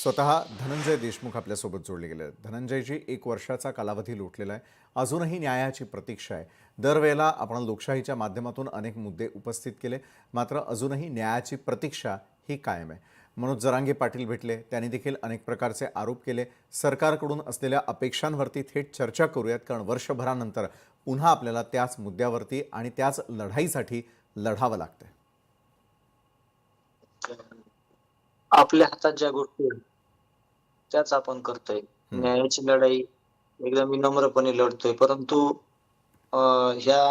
स्वतः धनंजय देशमुख आपल्यासोबत जोडले गेले आहेत. धनंजयजी, 1 वर्षाचा कालावधी लोटलेला आहे. अजूनही न्यायाची प्रतीक्षा आहे. दरवेळेला आपण लोकशाहीच्या माध्यमातून अनेक मुद्दे उपस्थित केले, मात्र अजूनही न्यायाची प्रतीक्षा ही कायम आहे. मनोज जरांगे पाटील भेटले, त्यांनी देखील अनेक प्रकारचे आरोप केले. सरकारकडून असलेल्या अपेक्षांवरती थेट चर्चा करूयात, कारण वर्षभरानंतर पुन्हा आपल्याला त्याच मुद्द्यावरती आणि त्याच लढाईसाठी लढावं लागतंय. आपल्या हातात ज्या गोष्टी आहेत, त्याच आपण करतोय. न्यायाची लढाई एकदम विनम्रपणे लढतोय. परंतु अ, ह्या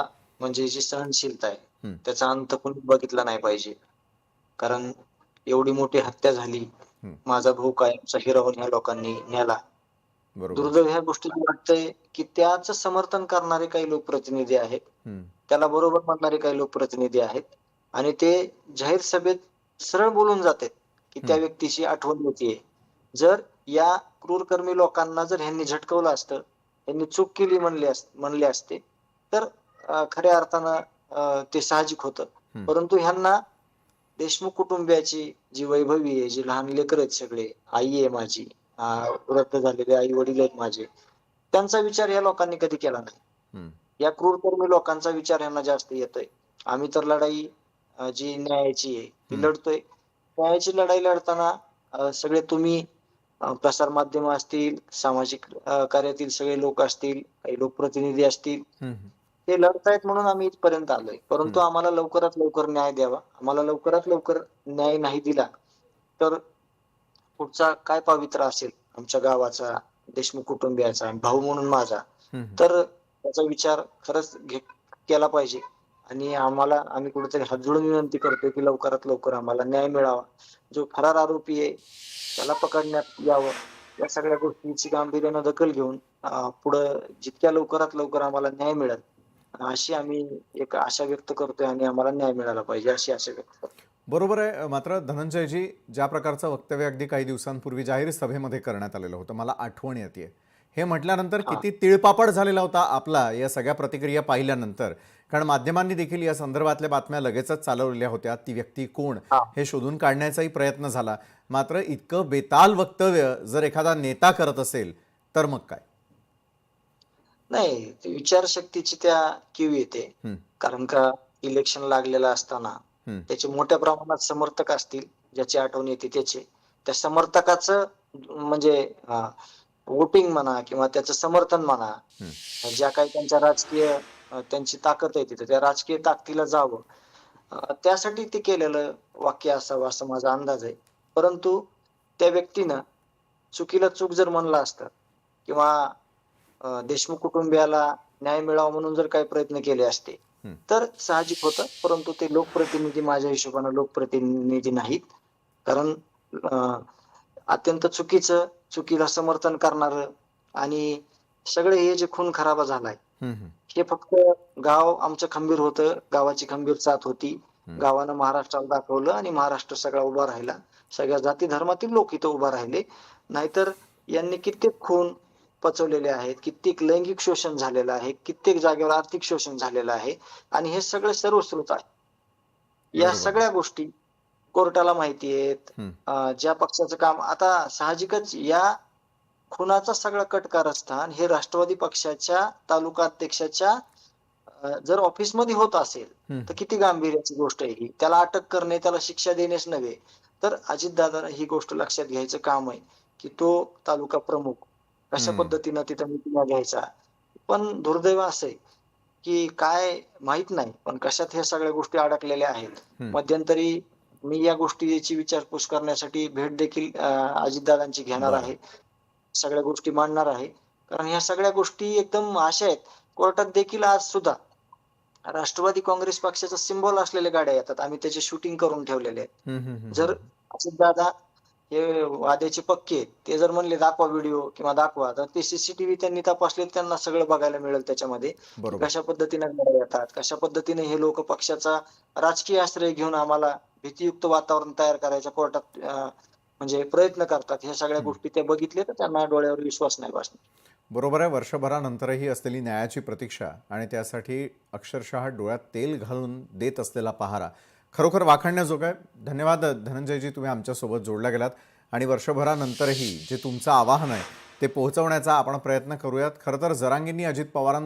म्हणजे जी सहनशीलता आहे, हं, त्याचा अंत कोणी बघितला नाही पाहिजे. कारण एवढी मोठी हत्या झाली. हं, माझा भाऊ कायमचा हिरावून ह्या लोकांनी नेला. बरोबर. दुर्दैव ह्या गोष्टीचं वाटतंय, की त्याचं समर्थन करणारे काही लोकप्रतिनिधी आहेत. हं, त्याला बरोबर म्हणणारे काही लोकप्रतिनिधी आहेत आणि ते जाहीर सभेत सरळ बोलून जातात, की त्या हं, व्यक्तीची आठवण येतेय. जर या क्रूरकर्मी लोकांना जर ह्यांनी झटकवलं असतं, ह्यांनी चूक केली म्हणले असते, तर खऱ्या अर्थानं ते साहजिक होतं. हं, परंतु ह्यांना देशमुख कुटुंबियाची जी वैभवी आहे, जी लहान लेकरं आहेत सगळे, आई आहे माझी, वृद्ध झालेले आई-वडील आहेत माझे. त्यांचा विचार या लोकांनी कधी केला नाही. हं, या क्रूरकर्मी लोकांचा विचार यांना जास्त येतोय. आम्ही तर लढाई जी न्यायाची आहे, ती हं, लढतोय. न्यायाची लढाई लढताना सगळे तुम्ही प्रसार माध्यम असतील, सामाजिक कार्यातील सगळे लोक असतील, काही लोकप्रतिनिधी असतील, हं, ते लढतायत म्हणून आम्ही इथपर्यंत आलोय. परंतु हं. आम्हाला लवकरात लवकर न्याय द्यावा. आम्हाला लवकरात लवकर न्याय नाही दिला, तर पुढचा काय पवित्रा असेल आमच्या गावाचा, देशमुख कुटुंबियाचा, भाऊ म्हणून माझा, हं, हं. तर त्याचा विचार खरंच केला पाहिजे. आणि आम्ही कुठेतरी हात जोडून विनंती करतोय, की लवकरात लवकर आम्हाला न्याय मिळावा. जो फरार आरोपी आहे, त्याला पकडण्यात यावं. या सगळ्या गोष्टींची गांभीर्यानं दखल घेऊन पुढं जितक्या लवकरात लवकर आम्हाला न्याय मिळेल, अशी आम्ही एक आशा व्यक्त करतोय आणि आम्हाला न्याय मिळाला पाहिजे, अशी आशा व्यक्त करतो. बरोबर आहे. मात्र धनंजयजी, ज्या प्रकारचं वक्तव्य अगदी काही दिवसांपूर्वी जाहीर सभेमध्ये करण्यात आलेलं होतं, मला आठवण येते. हे म्हटल्यानंतर हां, किती तिळपापड झालेला होता आपला या सगळ्या प्रतिक्रिया पाहिल्यानंतर. कारण माध्यमांनी देखील या संदर्भातल्या बातम्या लगेचच चालवलेल्या होत्या. ती व्यक्ती कोण हां. हे शोधून काढण्याचाही प्रयत्न झाला. मात्र इतकं बेताल वक्तव्य जर एखादा नेता करत असेल, तर मग काय? नाही, ती विचारशक्तीची त्या कीव येते. हं, कारण का इलेक्शन लागलेलं असताना हं, त्याचे मोठ्या प्रमाणात समर्थक असतील, ज्याची आठवण येते त्याचे. त्या समर्थकाचं म्हणजे वोटिंग म्हणा किंवा त्याचं समर्थन म्हणा, हं, ज्या काही त्यांच्या राजकीय त्यांची ताकद आहे तिथे, त्या राजकीय ताकदीला जावं, त्यासाठी ते केलेलं वाक्य असावं असा माझा अंदाज आहे. परंतु त्या व्यक्तीनं चुकीला चूक जर म्हणलं असतं किंवा देशमुख कुटुंबियाला न्याय मिळावा म्हणून जर काही प्रयत्न केले असते, हं, तर साहजिक होतं. परंतु ते लोकप्रतिनिधी माझ्या हिशोबानं लोकप्रतिनिधी नाहीत. कारण अ, अत्यंत चुकीचं, चुकीला समर्थन करणारं आणि सगळे हे जे खून-खराबा झालाय, हं, हं, हे फक्त गाव आमचं खंबीर होतं, गावाची खंबीर साथ होती. हं. गावानं महाराष्ट्राला दाखवलं आणि महाराष्ट्र सगळा उभा राहिला. सगळ्या जाती-धर्मातील लोक इथं उभा राहिले. नाहीतर यांनी कित्येक खून पचवलेले आहेत, कित्येक लैंगिक शोषण झालेलं आहे, कित्येक जागेवर आर्थिक शोषण झालेलं आहे आणि हे सगळं सर्वश्रुत आहे. या बरोबर आहे. सगळ्या गोष्टी कोर्टाला माहिती आहेत. हं, ज्या पक्षाचं काम आता साहजिकच या खुनाचा सगळा कट कारस्थान हे राष्ट्रवादी पक्षाच्या तालुका अध्यक्षाच्या जर ऑफिसमध्ये होत असेल, हं, तर किती गांभीर्याची गोष्ट आहे ही. त्याला अटक करणे, त्याला शिक्षा देणेच नव्हे, तर अजितदादांना ही गोष्ट लक्षात घ्यायचं काम आहे, की तो तालुका प्रमुख कशा हं, पद्धतीनं तिथं मीटिंगा घ्यायचा. पण दुर्दैव असं आहे, की काय माहीत नाही, पण कशात ह्या सगळ्या गोष्टी अडकलेल्या आहेत. हं. मध्यंतरी मी या गोष्टीची विचारपूस करण्यासाठी भेट देखील अजितदादांची घेणार बरं. आहे. सगळ्या गोष्टी मांडणार आहे. कारण ह्या सगळ्या गोष्टी एकदम अशा आहेत, कोर्टात देखील आज सुद्धा राष्ट्रवादी काँग्रेस पक्षाचा सिम्बॉल असलेल्या गाड्या येतात. आम्ही त्याचे शूटिंग करून ठेवलेले आहेत. हं, हं, हं, जर हं. अजितदादा हे वाद्याचे पक्के आहेत, ते जर म्हणले दाखवा व्हिडिओ किंवा दाखवा, तर ते सीसीटीव्ही त्यांनी तपासले त्यांना सगळं बघायला मिळेल त्याच्यामध्ये, की बरोबर. कशा पद्धतीने गाड्या येतात, कशा पद्धतीने हे लोकं पक्षाचा राजकीय आश्रय घेऊन आम्हाला भीतीयुक्त वातावरण तयार करायचा कोर्टात म्हणजे प्रयत्न करतात. ह्या सगळ्या हं. गोष्टी ते बघितल्या तर त्यांना डोळ्यावर विश्वास नाही बसणार. बरोबर आहे. वर्षभरानंतरही असलेली न्यायाची प्रतीक्षा आणि त्यासाठी अक्षरशः डोळ्यात तेल घालून देत असलेला पहारा खरोखर वाखाणण्याजोगा आहे. धन्यवाद धनंजयजी, तुम्ही आमच्यासोबत जोडल्या गेलात आणि वर्षभरानंतरही जे तुमचं आवाहन आहे ते पोहोचवण्याचा आपण प्रयत्न करूयात. खरं तर जरांगेंनी अजित पवारांबद्दल